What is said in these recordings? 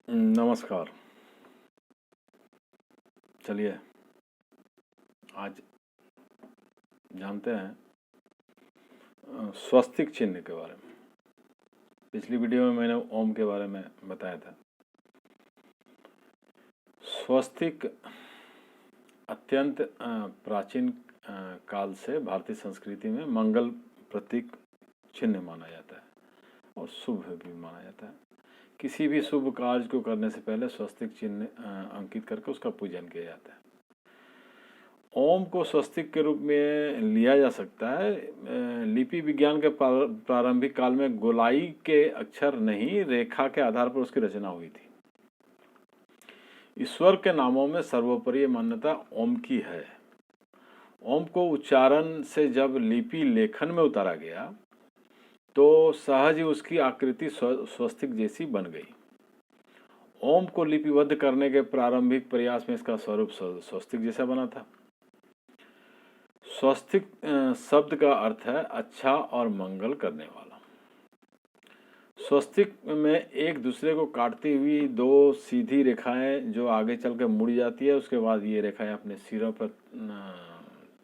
नमस्कार। चलिए आज जानते हैं स्वस्तिक चिन्ह के बारे में। पिछली वीडियो में मैंने ओम के बारे में बताया था। स्वस्तिक अत्यंत प्राचीन काल से भारतीय संस्कृति में मंगल प्रतीक चिन्ह माना जाता है और शुभ भी माना जाता है। किसी भी शुभ कार्य को करने से पहले स्वस्तिक चिन्ह अंकित करके उसका पूजन किया जाता है। ओम को स्वस्तिक के रूप में लिया जा सकता है। लिपि विज्ञान के प्रारंभिक काल में गोलाई के अक्षर नहीं, रेखा के आधार पर उसकी रचना हुई थी। ईश्वर के नामों में सर्वोपरि मान्यता ओम की है। ओम को उच्चारण से जब लिपि लेखन में उतारा गया तो सहज ही उसकी आकृति स्वस्तिक जैसी बन गई। ओम को लिपिबद्ध करने के प्रारंभिक प्रयास में इसका स्वरूप स्वस्तिक जैसा बना था। स्वस्तिक शब्द का अर्थ है अच्छा और मंगल करने वाला। स्वस्तिक में एक दूसरे को काटती हुई दो सीधी रेखाएं जो आगे चलकर मुड़ जाती है, उसके बाद ये रेखाएं अपने सिरों पर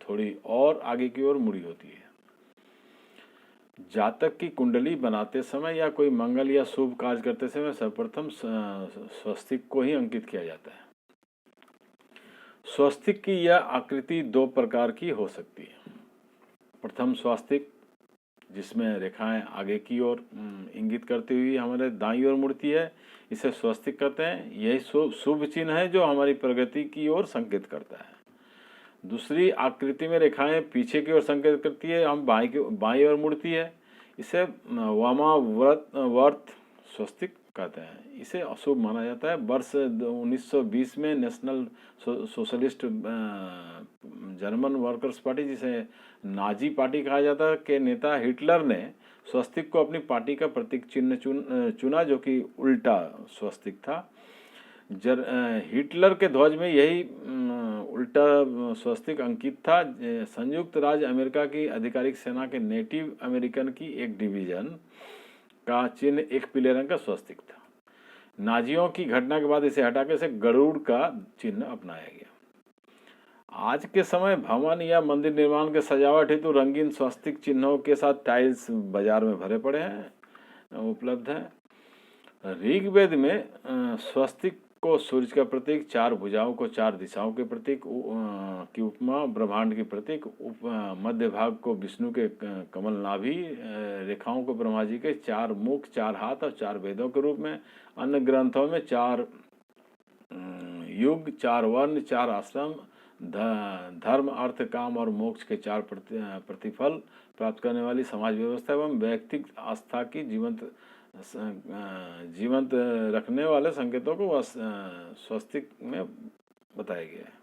थोड़ी और आगे की ओर मुड़ी होती है। जातक की कुंडली बनाते समय या कोई मंगल या शुभ कार्य करते समय सर्वप्रथम स्वस्तिक को ही अंकित किया जाता है। स्वस्तिक की यह आकृति दो प्रकार की हो सकती है। प्रथम स्वस्तिक, जिसमें रेखाएं आगे की ओर इंगित करती हुई हमारे दाईं ओर मुड़ती है, इसे स्वस्तिक कहते हैं। यही शुभ चिन्ह है जो हमारी प्रगति की ओर संकेत करता है। दूसरी आकृति में रेखाएं पीछे की ओर संकेत करती है, हम बाईं ओर मुड़ती है, इसे वामावर्त स्वस्तिक कहते हैं। इसे अशुभ माना जाता है। वर्ष 1920 में national socialist German workers party, जिसे नाजी पार्टी कहा जाता है, के नेता हिटलर ने स्वस्तिक को अपनी पार्टी का प्रतीक चिन्ह चुना, जो कि उल्टा स्वस्तिक था। हिटलर के ध्वज में यही उल्टा स्वस्तिक अंकित था। संयुक्त राज्य अमेरिका की आधिकारिक सेना के नेटिव अमेरिकन की एक डिवीजन का चिन्ह एक पीले रंग का स्वस्तिक था। नाजियों की घटना के बाद इसे हटाकर इसे गरुड़ का चिन्ह अपनाया गया। आज के समय भवन या मंदिर निर्माण के सजावट हेतु रंगीन स्वस्तिक चिन्हों के साथ टाइल्स बाजार में भरे पड़े हैं, उपलब्ध हैं। ऋग्वेद में स्वस्तिक को सूर्य का प्रतीक, चार भुजाओं को चार दिशाओं के प्रतीक की उपमा, ब्रह्मांड की प्रतीक, मध्य भाग को विष्णु के कमल नाभि, रेखाओं को ब्रह्मा जी के चार मुख, चार हाथ और चार वेदों के रूप में, अन्य ग्रंथों में चार युग, चार वर्ण, चार आश्रम, धर्म, अर्थ, काम और मोक्ष के चार प्रतिफल प्राप्त करने वाली समाज व्यवस्था एवं व्यक्तिगत आस्था की जीवंत रखने वाले संकेतों को स्वस्तिक में बताया गया है।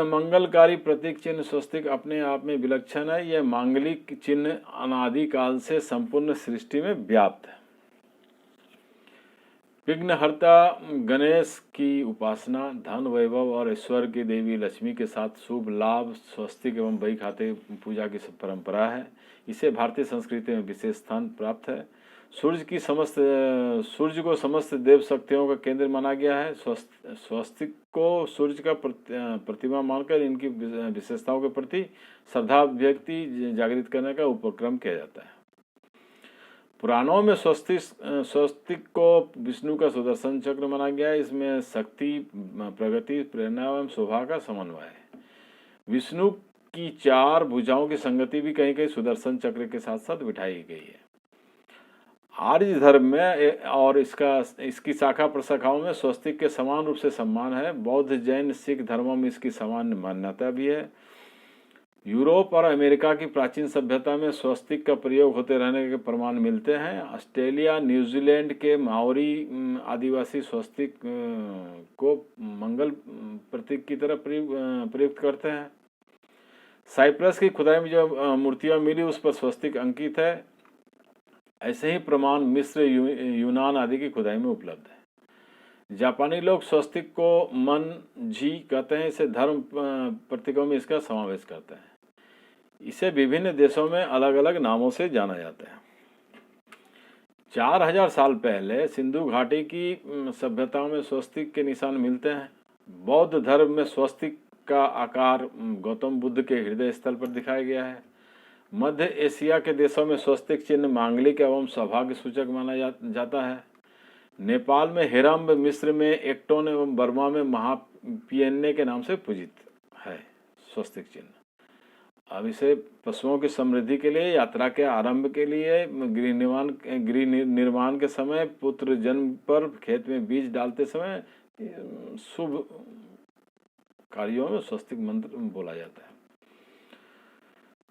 मंगलकारी प्रतीक चिन्ह स्वस्तिक अपने आप में विलक्षण है। यह मांगलिक चिन्ह अनादिकाल से संपूर्ण सृष्टि में व्याप्त है। विघ्नहर्ता गणेश की उपासना, धन, वैभव और ऐश्वर्य की देवी लक्ष्मी के साथ शुभ लाभ, स्वस्तिक एवं बही खाते पूजा की परंपरा है। इसे भारतीय संस्कृति में विशेष स्थान प्राप्त है। सूर्य को समस्त देव शक्तियों का केंद्र माना गया है। स्वस्तिक को सूर्य का प्रतिमा मानकर इनकी विशेषताओं के प्रति श्रद्धा व्यक्ति जागृत करने का उपक्रम किया जाता है। पुराणों में स्वस्तिक को विष्णु का सुदर्शन चक्र माना गया है। इसमें शक्ति, प्रगति, प्रेरणा एवं शोभा का समन्वय है। विष्णु की चार भुजाओं की संगति भी कहीं कहीं सुदर्शन चक्र के साथ साथ बिठाई गई है। आर्य धर्म में और इसकी शाखा प्रशाखाओं में स्वस्तिक के समान रूप से सम्मान है। बौद्ध, जैन, सिख धर्मों में इसकी समान मान्यता भी है। यूरोप और अमेरिका की प्राचीन सभ्यता में स्वस्तिक का प्रयोग होते रहने के प्रमाण मिलते हैं। ऑस्ट्रेलिया, न्यूजीलैंड के माओरी आदिवासी स्वस्तिक को मंगल प्रतीक की तरह प्रयुक्त करते हैं। साइप्रस की खुदाई में जो मूर्तियां मिली उस पर स्वस्तिक अंकित है। ऐसे ही प्रमाण मिस्र, यूनान आदि की खुदाई में उपलब्ध है। जापानी लोग स्वस्तिक को मन जी कहते हैं। इसे धर्म प्रतीकों में इसका समावेश करते हैं। इसे विभिन्न देशों में अलग अलग नामों से जाना जाता है। 4000 साल पहले सिंधु घाटी की सभ्यताओं में स्वस्तिक के निशान मिलते हैं। बौद्ध धर्म में स्वस्तिक का आकार गौतम बुद्ध के हृदय स्थल पर दिखाया गया है। मध्य एशिया के देशों में स्वस्तिक चिन्ह मांगलिक एवं सौभाग्य सूचक माना जाता है। नेपाल में हेरम्ब, मिस्र में एक्टोन एवं बर्मा में महापियन्ने के नाम से पूजित है स्वस्तिक चिन्ह। अब इसे पशुओं की समृद्धि के लिए, यात्रा के आरंभ के लिए, गृह निर्माण के समय, पुत्र जन्म पर, खेत में बीज डालते समय, शुभ कार्यों में स्वस्तिक मंत्र बोला जाता है।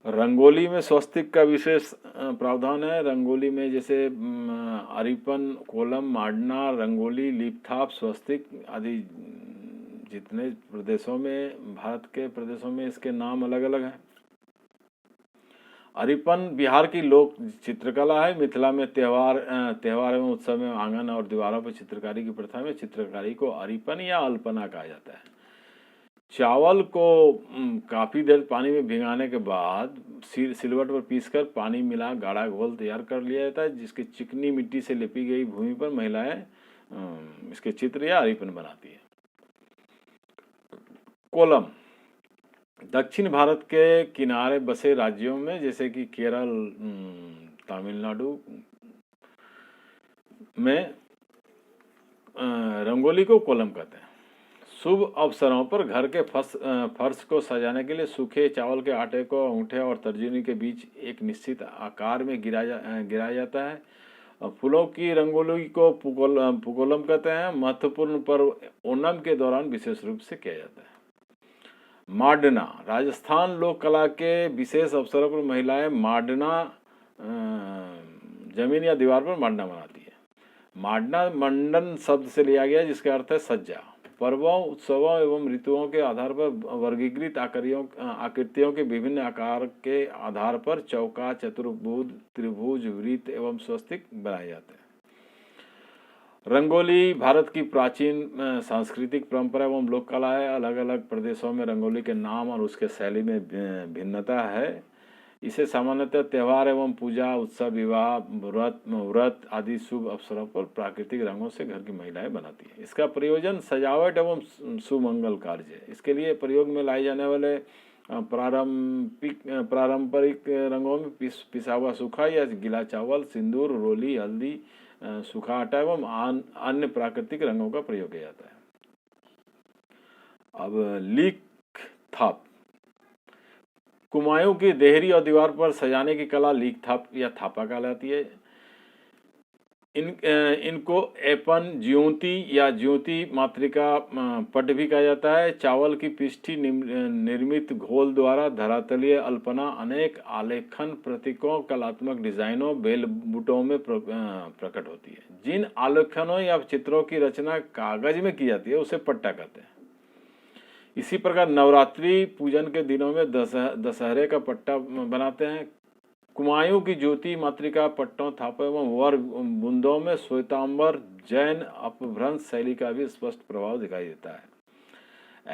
रंगोली में स्वस्तिक का विशेष प्रावधान है। रंगोली में जैसे अरिपन, कोलम, मांडना, रंगोली, लीपथाप, स्वस्तिक आदि जितने प्रदेशों में, भारत के प्रदेशों में इसके नाम अलग अलग हैं। अरिपन बिहार की लोक चित्रकला है। मिथिला में त्योहार एवं उत्सव में आंगन और दीवारों पर चित्रकारी की प्रथा में चित्रकारी को अरिपन या अल्पना कहा जाता है। चावल को काफ़ी देर पानी में भिगाने के बाद सिलवट पर पीसकर पानी मिला गाढ़ा घोल तैयार कर लिया जाता है, जिसकी चिकनी मिट्टी से लिपी गई भूमि पर महिलाएं इसके चित्र या अरिपन बनाती है। कोलम दक्षिण भारत के किनारे बसे राज्यों में जैसे कि केरल, तमिलनाडु में रंगोली को कोलम कहते हैं। शुभ अवसरों पर घर के फर्श को सजाने के लिए सूखे चावल के आटे को अंगूठे और तर्जनी के बीच एक निश्चित आकार में गिराया जाता है। फूलों की रंगोली को पुकोलम कहते हैं। महत्वपूर्ण पर्व ओणम के दौरान विशेष रूप से किया जाता है। मांडना राजस्थान लोक कला के विशेष अवसरों पर महिलाएं मांडना जमीन या दीवार पर मांडना बनाती है। मांडना मंडन शब्द से लिया गया जिसका अर्थ है सज्जा। पर्वों, उत्सवों एवं ऋतुओं के आधार पर वर्गीकृत आकृतियों के विभिन्न आकार के आधार पर चौका, चतुर्भुज, त्रिभुज, वृत्त एवं स्वस्तिक बनाए जाते हैं। रंगोली भारत की प्राचीन सांस्कृतिक परंपरा एवं लोक कला है। अलग अलग प्रदेशों में रंगोली के नाम और उसके शैली में भिन्नता है। इसे सामान्यतः त्यौहार एवं पूजा, उत्सव, विवाह, व्रत आदि शुभ अवसरों पर प्राकृतिक रंगों से घर की महिलाएं बनाती हैं। इसका प्रयोजन सजावट एवं सुमंगल कार्य है। इसके लिए प्रयोग में लाए जाने वाले पारंपरिक रंगों में पिसा हुआ सूखा या गीला चावल, सिंदूर, रोली, हल्दी, सूखा आटा एवं अन्य प्राकृतिक रंगों का प्रयोग किया जाता है। अब लीक थाप कुमायूं की देहरी और दीवार पर सजाने की कला लीक थाप या थापा कहलाती है। इनको एपन, ज्योति या ज्योति मातृका पट भी कहा जाता है। चावल की पिष्ठी निर्मित घोल द्वारा धरातलीय अल्पना अनेक आलेखन, प्रतीकों, कलात्मक डिजाइनों, बेल बूटों में प्रकट होती है। जिन आलेखनों या चित्रों की रचना कागज में की जाती है उसे पट्टा कहते हैं। इसी प्रकार नवरात्रि पूजन के दिनों में दशहरे का पट्टा बनाते हैं। कुमायूं की ज्योति मातृका पट्टों, थापों एवं वर बूंदों में श्वेतांबर जैन अपभ्रंश शैली का भी स्पष्ट प्रभाव दिखाई देता है।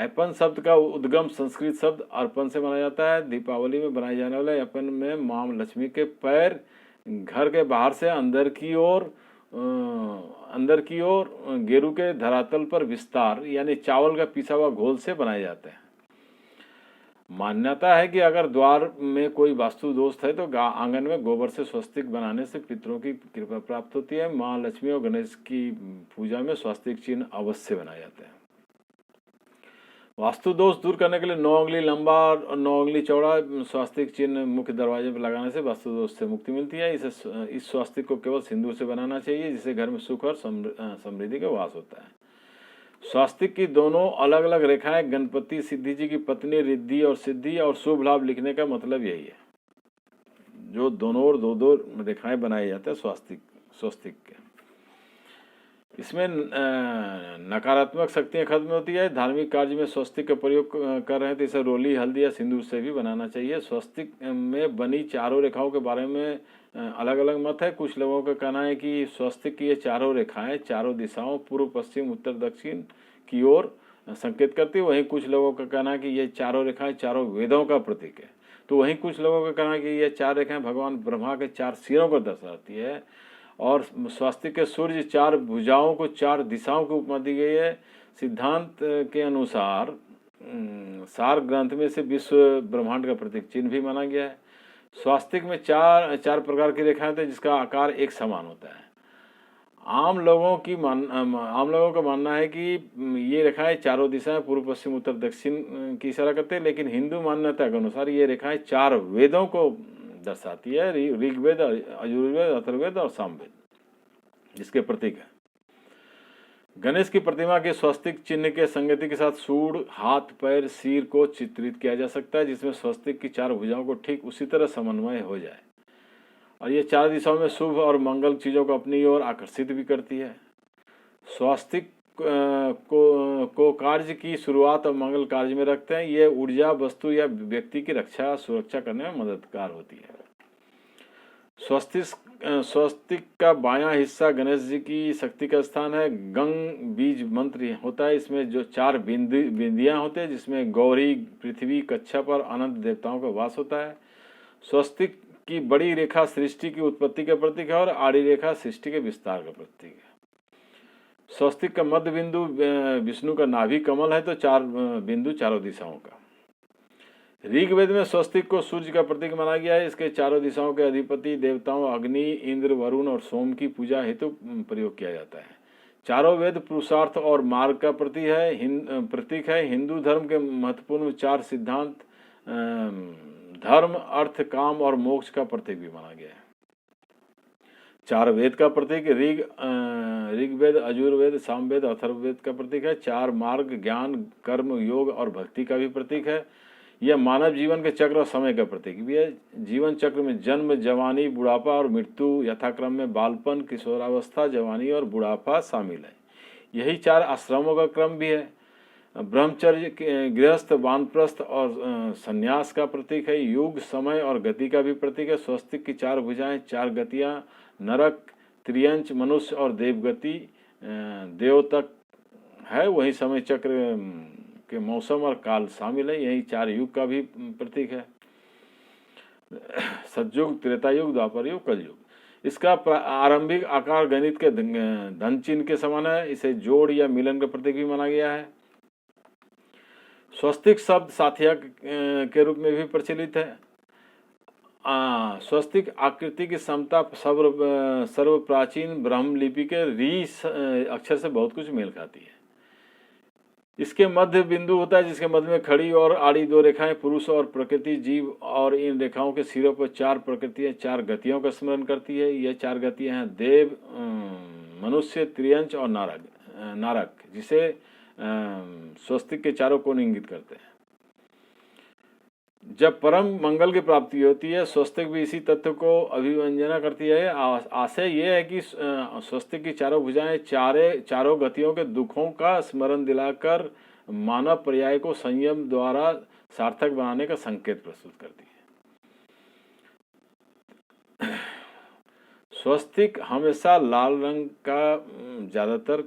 ऐपन शब्द का उद्गम संस्कृत शब्द अर्पण से माना जाता है। दीपावली में बनाए जाने वाले ऐपन में मां लक्ष्मी के पैर घर के बाहर से अंदर की ओर गेरू के धरातल पर विस्तार यानी चावल का पिसा हुआ घोल से बनाए जाते हैं। मान्यता है कि अगर द्वार में कोई वास्तु दोष है तो आंगन में गोबर से स्वस्तिक बनाने से पितरों की कृपा प्राप्त होती है। मां लक्ष्मी और गणेश की पूजा में स्वस्तिक चिन्ह अवश्य बनाए जाते हैं। वास्तु दोष दूर करने के लिए 9 उंगली लंबा और 9 उंगली चौड़ा स्वस्तिक चिन्ह मुख्य दरवाजे पर लगाने से वास्तु दोष से मुक्ति मिलती है। इस स्वस्तिक को केवल सिंदूर से बनाना चाहिए, जिससे घर में सुख और समृद्धि का वास होता है। स्वास्तिक की दोनों अलग अलग रेखाएं गणपति, सिद्धि जी की पत्नी, रिद्धि और सिद्धि और शुभ लाभ लिखने का मतलब यही है। जो दोनों ओर दो रेखाएं बनाए जाते हैं स्वस्तिक के, इसमें नकारात्मक शक्तियां खत्म होती है। धार्मिक कार्य में स्वस्तिक का प्रयोग कर रहे हैं तो इसे रोली, हल्दी या सिंदूर से भी बनाना चाहिए। स्वस्तिक में बनी चारों रेखाओं के बारे में अलग अलग मत है। कुछ लोगों का कहना है कि स्वस्तिक की ये चारों रेखाएं चारों दिशाओं पूर्व, पश्चिम, उत्तर, दक्षिण की ओर संकेत करती है। वहीं कुछ लोगों का कहना है कि ये चारों रेखाएं चारों वेदों का प्रतीक है। तो वहीं कुछ लोगों का कहना है कि ये 4 रेखाएं भगवान ब्रह्मा के 4 सिरों को दर्शाती है। और स्वास्तिक के सूर्य 4 भुजाओं को 4 दिशाओं की उपमा दी गई है। सिद्धांत के अनुसार सार ग्रंथ में से विश्व ब्रह्मांड का प्रतीक चिन्ह भी माना गया है। स्वास्तिक में चार प्रकार की रेखाएं होती है जिसका आकार एक समान होता है। आम लोगों का मानना है कि ये रेखाएं चारों दिशाएं पूर्व पश्चिम उत्तर दक्षिण की इशारा करते हैं, लेकिन हिंदू मान्यता के अनुसार ये रेखाएं 4 वेदों को दर्शाती है, ऋग्वेद, यजुर्वेद, अथर्ववेद और सामवेद, जिसके प्रतीक है। गणेश की प्रतिमा के स्वस्तिक चिन्ह के संगति के साथ सूंड, हाथ, पैर, सिर को चित्रित किया जा सकता है, जिसमें स्वस्तिक की 4 भुजाओं को ठीक उसी तरह समन्वय हो जाए, और ये 4 दिशाओं में शुभ और मंगल चीजों को अपनी ओर आकर्षित भी करती है। स्वास्तिक को कार्य की शुरुआत और मंगल कार्य में रखते हैं। ये ऊर्जा, वस्तु या व्यक्ति की रक्षा सुरक्षा करने में मददगार होती है। स्वस्तिक का बायां हिस्सा गणेश जी की शक्ति का स्थान है। गंग बीज मंत्र होता है, इसमें जो 4 बिंदियां होते हैं, जिसमें गौरी, पृथ्वी, कच्छप और अनंत देवताओं का वास होता है। स्वस्तिक की बड़ी रेखा सृष्टि की उत्पत्ति का प्रतीक है और आड़ी रेखा सृष्टि के विस्तार का प्रतीक है। स्वस्तिक का मध्य बिंदु विष्णु का नाभि कमल है, तो 4 बिंदु चारों दिशाओं का। ऋग्वेद में स्वस्तिक को सूर्य का प्रतीक माना गया है। इसके चारों दिशाओं के अधिपति देवताओं अग्नि, इंद्र, वरुण और सोम की पूजा हेतु प्रयोग किया जाता है। चारों वेद पुरुषार्थ और मार्ग का प्रतीक है। हिंदू धर्म के महत्वपूर्ण 4 सिद्धांत धर्म, अर्थ, काम और मोक्ष का प्रतीक भी माना गया है। 4 वेद का प्रतीक ऋग्वेद, यजुर्वेद, सामवेद, अथर्ववेद का प्रतीक है। 4 मार्ग ज्ञान, कर्म, योग और भक्ति का भी प्रतीक है। यह मानव जीवन के चक्र और समय का प्रतीक भी है। जीवन चक्र में जन्म, जवानी, बुढ़ापा और मृत्यु यथाक्रम में बालपन, किशोरावस्था, जवानी और बुढ़ापा शामिल है। यही 4 आश्रमों का क्रम भी है। ब्रह्मचर्य, गृहस्थ, वानप्रस्थ और संन्यास का प्रतीक है। युग, समय और गति का भी प्रतीक है। स्वस्तिक की 4 भुजाएं, 4 गतियां, नरक, त्रियंच, मनुष्य और देवगति देव तक है। वही समय चक्र के मौसम और काल शामिल है। यही 4 युग का भी प्रतीक है। सतयुग, त्रेता युग, द्वापर युग, कलयुग। इसका आरंभिक आकार गणित के धन चिन्ह के समान है। इसे जोड़ या मिलन का प्रतीक भी माना गया है। स्वस्तिक शब्द साथिया के रूप में भी प्रचलित है। स्वस्तिक आकृति की समता सर्व प्राचीन ब्राह्म लिपि के री अक्षर से बहुत कुछ मेल खाती है। इसके मध्य बिंदु होता है, जिसके मध्य में खड़ी और आड़ी 2 रेखाएं पुरुष और प्रकृति, जीव, और इन रेखाओं के सिरों पर 4 प्रकृतियां 4 गतियों का स्मरण करती है। यह 4 गतियां हैं देव, मनुष्य, त्रियंच और नारक, जिसे स्वस्तिक के 4 कोण इंगित करते हैं। जब परम मंगल की प्राप्ति होती है, स्वस्तिक भी इसी तथ्य को अभिव्यंजना करती है। आशय यह है कि स्वस्तिक की 4 भुजाएं चारों गतियों के दुखों का स्मरण दिलाकर मानव पर्याय को संयम द्वारा सार्थक बनाने का संकेत प्रस्तुत करती है। स्वस्तिक हमेशा लाल रंग का ज़्यादातर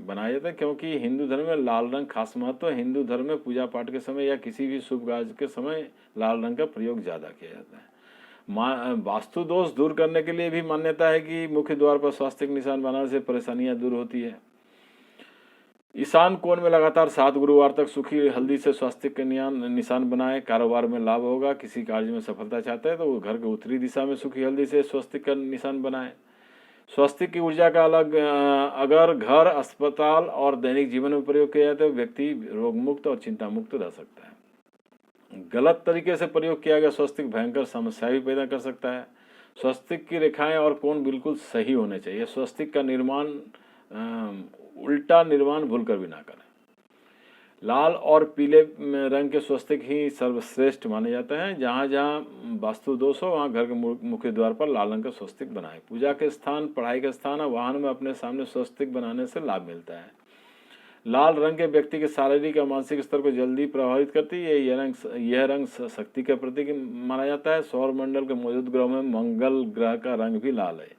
बनाया जाता है, क्योंकि हिंदू धर्म में लाल रंग खास महत्व है। हिंदू धर्म में पूजा पाठ के समय या किसी भी शुभ कार्य के समय लाल रंग का प्रयोग ज़्यादा किया जाता है। वास्तु दोष दूर करने के लिए भी मान्यता है कि मुख्य द्वार पर स्वास्तिक निशान बनाने से परेशानियां दूर होती है। ईशान कोण में लगातार 7 गुरुवार तक सूखी हल्दी से स्वास्तिक के निशान बनाए। कारोबार में लाभ होगा। किसी कार्य में सफलता चाहते हैं तो वो घर के उत्तरी दिशा में सूखी हल्दी से स्वस्तिक का निशान बनाए। स्वस्तिक की ऊर्जा का अगर घर, अस्पताल और दैनिक जीवन में प्रयोग किया जाए तो व्यक्ति रोग मुक्त और चिंता मुक्त रह सकता है। गलत तरीके से प्रयोग किया गया स्वस्तिक भयंकर समस्या भी पैदा कर सकता है। स्वस्तिक की रेखाएं और कोण बिल्कुल सही होने चाहिए। स्वस्तिक का उल्टा निर्माण भूलकर भी ना करें। लाल और पीले रंग के स्वस्तिक ही सर्वश्रेष्ठ माने जाते हैं। जहाँ जहाँ वास्तु दोष हो वहाँ घर के मुख्य द्वार पर लाल रंग का स्वस्तिक बनाएं। पूजा के स्थान, पढ़ाई के स्थान और वाहन में अपने सामने स्वस्तिक बनाने से लाभ मिलता है। लाल रंग के व्यक्ति के शारीरिक और मानसिक स्तर को जल्दी प्रभावित करती है। यह रंग शक्ति का प्रतीक माना जाता है। सौर मंडल के मौजूद ग्रहों में मंगल ग्रह का रंग भी लाल है।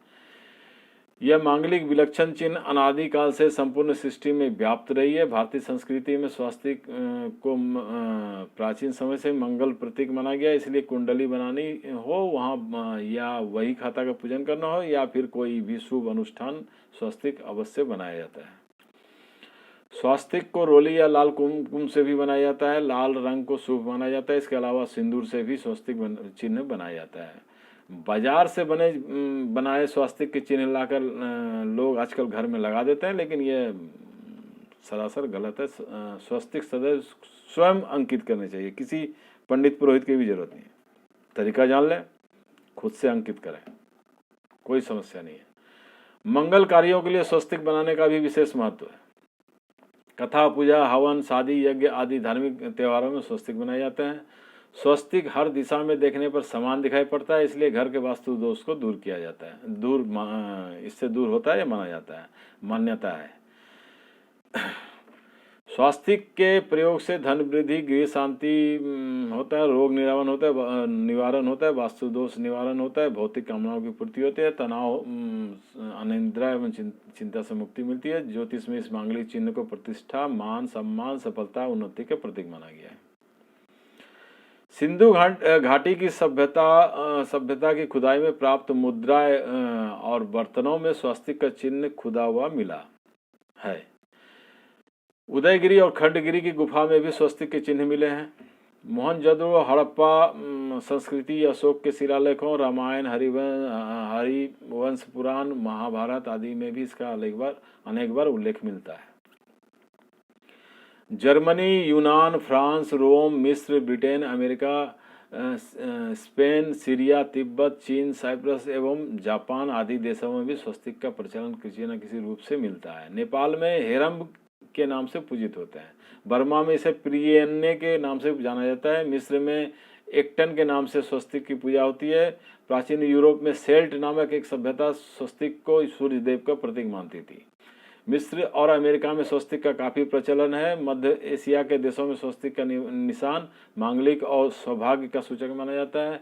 यह मांगलिक विलक्षण चिन्ह अनादिकाल से संपूर्ण सृष्टि में व्याप्त रही है। भारतीय संस्कृति में स्वास्तिक को प्राचीन समय से मंगल प्रतीक माना गया, इसलिए कुंडली बनानी हो वहाँ या वही खाता का पूजन करना हो या फिर कोई भी शुभ अनुष्ठान स्वास्तिक अवश्य बनाया जाता है। स्वास्तिक को रोली या लाल कुमकुम से भी बनाया जाता है। लाल रंग को शुभ माना जाता है। इसके अलावा सिंदूर से भी स्वास्तिक चिन्ह बनाया जाता है। बाजार से बनाए स्वास्तिक के चिन्ह लाकर लोग आजकल घर में लगा देते हैं, लेकिन ये सरासर गलत है। स्वास्तिक सदैव स्वयं अंकित करने चाहिए, किसी पंडित पुरोहित की भी जरूरत नहीं है। तरीका जान लें, खुद से अंकित करें, कोई समस्या नहीं है। मंगल कार्यों के लिए स्वास्तिक बनाने का भी विशेष महत्व है। कथा, पूजा, हवन, शादी, यज्ञ आदि धार्मिक त्योहारों में स्वास्तिक बनाए जाते हैं। स्वास्तिक हर दिशा में देखने पर समान दिखाई पड़ता है, इसलिए घर के वास्तु दोष को दूर किया जाता है। इससे दूर होता है या माना जाता है, मान्यता है। स्वास्तिक के प्रयोग से धन वृद्धि, गृह शांति होता है, रोग निवारण होता है, वास्तु दोष निवारण होता है, भौतिक कामनाओं की पूर्ति होती है, तनाव, अनिद्रा एवं चिंता से मुक्ति मिलती है। ज्योतिष में इस मांगलिक चिन्ह को प्रतिष्ठा, मान, सम्मान, सफलता, उन्नति के प्रतीक माना गया है। सिंधु घाटी की सभ्यता की खुदाई में प्राप्त मुद्रा और बर्तनों में स्वास्तिक का चिन्ह खुदा हुआ मिला है। उदयगिरी और खंडगिरी की गुफा में भी स्वास्तिक के चिन्ह मिले हैं। मोहनजोदड़ो, हड़प्पा संस्कृति, अशोक के शिलालेखों, रामायण, हरिवंश पुराण, महाभारत आदि में भी इसका अनेक बार उल्लेख मिलता है। जर्मनी, यूनान, फ्रांस, रोम, मिस्र, Britain, America, Spain, Syria, Tibet, चीन, साइप्रस एवं जापान आदि देशों में भी स्वास्तिक का प्रचलन किसी न किसी रूप से मिलता है। नेपाल में हेरम्ब के नाम से पूजित होते हैं। बर्मा में इसे प्रियन्ने के नाम से जाना जाता है। मिस्र में एक्टन के नाम से स्वास्तिक की पूजा होती है। प्राचीन यूरोप में सेल्ट नामक एक सभ्यता स्वास्तिक को सूर्य देव का प्रतीक मानती थी। मिस्र और अमेरिका में स्वास्तिक का काफ़ी प्रचलन है। मध्य एशिया के देशों में स्वास्तिक का निशान मांगलिक और सौभाग्य का सूचक माना जाता है।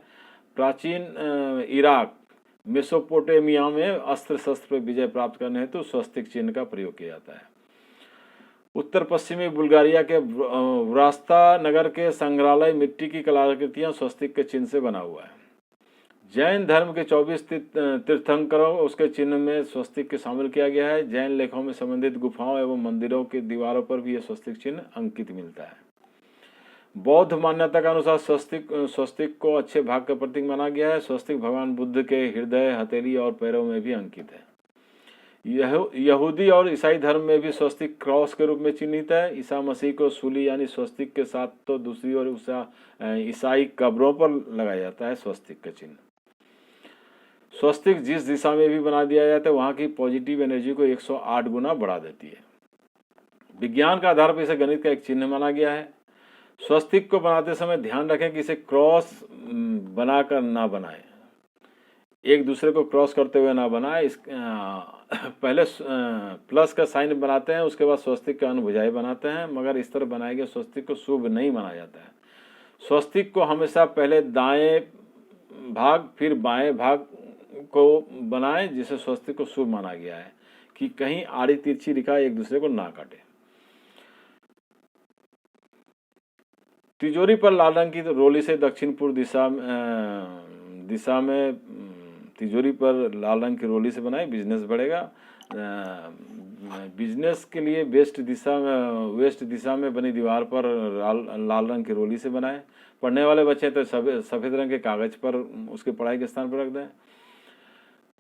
प्राचीन इराक, मेसोपोटामिया में अस्त्र शस्त्र पर विजय प्राप्त करने हेतु स्वास्तिक चिन्ह का प्रयोग किया जाता है। उत्तर पश्चिमी बुल्गारिया के व्रास्ता नगर के संग्रहालय मिट्टी की कलाकृतियां स्वास्तिक के चिन्ह से बना हुआ है। जैन धर्म के 24 तीर्थंकरों उसके चिन्ह में स्वास्तिक के शामिल किया गया है। जैन लेखों में संबंधित गुफाओं एवं मंदिरों की दीवारों पर भी यह स्वास्तिक चिन्ह अंकित मिलता है। बौद्ध मान्यता के अनुसार स्वास्तिक को अच्छे भाग का प्रतीक माना गया है। स्वास्तिक भगवान बुद्ध के हृदय, हथेली और पैरों में भी अंकित है। यहूदी और ईसाई धर्म में भी स्वास्तिक क्रॉस के रूप में चिन्हित है। ईसा मसीह को सूली यानी स्वास्तिक के साथ तो दूसरी ओर ईसाई कब्रों पर लगाया जाता है स्वास्तिक का चिन्ह। स्वास्तिक जिस दिशा में भी बना दिया जाता है वहां की पॉजिटिव एनर्जी को 108 गुना बढ़ा देती है। विज्ञान का आधार पर इसे गणित का एक चिन्ह माना गया है। स्वास्तिक को बनाते समय ध्यान रखें कि इसे क्रॉस बनाकर ना बनाएं, एक दूसरे को क्रॉस करते हुए ना बनाएं। पहले प्लस का साइन बनाते हैं, उसके बाद स्वस्तिक का अनुभुजाई बनाते हैं, मगर इस तरह बनाए गए स्वस्तिक को शुभ नहीं माना जाता है। स्वस्तिक को हमेशा पहले दाएं भाग फिर बाएं भाग को बनाएं, जिसे स्वस्तिक को शुभ माना गया है कि कहीं आड़ी तिरछी रेखा एक दूसरे को ना काटे। तिजोरी पर लाल रंग की रोली से दक्षिण पूर्व दिशा में तिजोरी पर लाल रंग की रोली से बनाए, बिजनेस बढ़ेगा। बिजनेस के लिए वेस्ट दिशा में बनी दीवार पर लाल रंग की रोली से बनाए। पढ़ने वाले बच्चे तो सफ़ेद रंग के कागज पर उसके पढ़ाई के स्थान पर रख दें।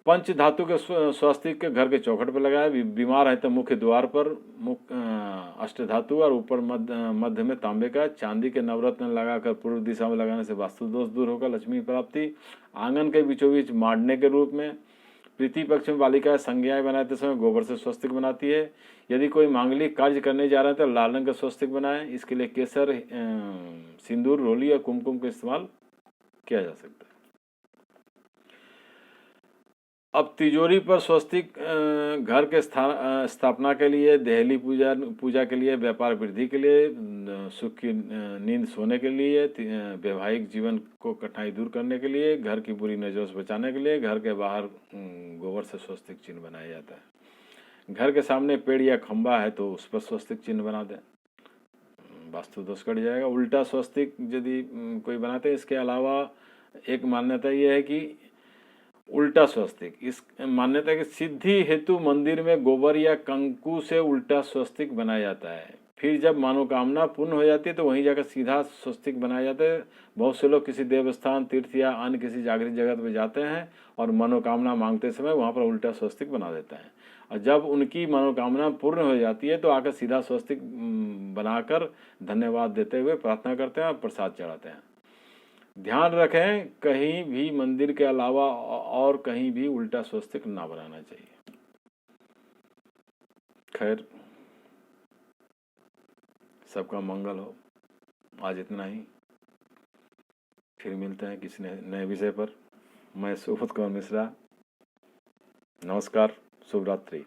पंच धातु के स्वास्तिक के घर के चौखट पर लगाए। बीमार है तो मुख्य द्वार पर अष्ट धातु और ऊपर मध्य में तांबे का। चांदी के नवरत्न लगाकर पूर्व दिशा में लगाने से वास्तु दोष दूर होगा, लक्ष्मी प्राप्ति। आंगन के बीचों बीच मांडने के रूप में। प्रीति पक्ष में बालिकाएं संज्ञाएं बनाते समय गोबर से स्वस्तिक बनाती है। यदि कोई मांगलिक कार्य करने जा रहे हैं तो लाल रंग का स्वस्तिक बनाएं। इसके लिए केसर, सिंदूर, रोली और कुमकुम का इस्तेमाल किया जा सकता है। अब तिजोरी पर स्वस्तिक घर के स्थापना के लिए, देहली पूजा के लिए, व्यापार वृद्धि के लिए, सुख की नींद सोने के लिए, वैवाहिक जीवन को कठिनाई दूर करने के लिए, घर की बुरी नज़रों से बचाने के लिए घर के बाहर गोबर से स्वस्तिक चिन्ह बनाया जाता है। घर के सामने पेड़ या खंबा है तो उस पर स्वस्तिक चिन्ह बना दें, वास्तु दोष कट जाएगा। उल्टा स्वस्तिक यदि कोई बनाते हैं, इसके अलावा एक मान्यता ये है कि उल्टा स्वस्तिक, इस मान्यता की सिद्धि हेतु मंदिर में गोबर या कंकु से उल्टा स्वस्तिक बनाया जाता है। फिर जब मनोकामना पूर्ण हो जाती है तो वहीं जाकर सीधा स्वस्तिक बनाया जाता है। बहुत से लोग किसी देवस्थान, तीर्थ या अन्य किसी जागृत जगह पर जाते हैं और मनोकामना मांगते समय वहाँ पर उल्टा स्वस्तिक बना देते हैं, और जब उनकी मनोकामना पूर्ण हो जाती है तो आकर सीधा स्वस्तिक बनाकर धन्यवाद देते हुए प्रार्थना करते हैं और प्रसाद चढ़ाते हैं। ध्यान रखें, कहीं भी मंदिर के अलावा और कहीं भी उल्टा स्वस्तिक ना बनाना चाहिए। खैर, सबका मंगल हो। आज इतना ही, फिर मिलते हैं किसी नए विषय पर। मैं सुबोध कुमार मिश्रा, नमस्कार, शुभ रात्रि।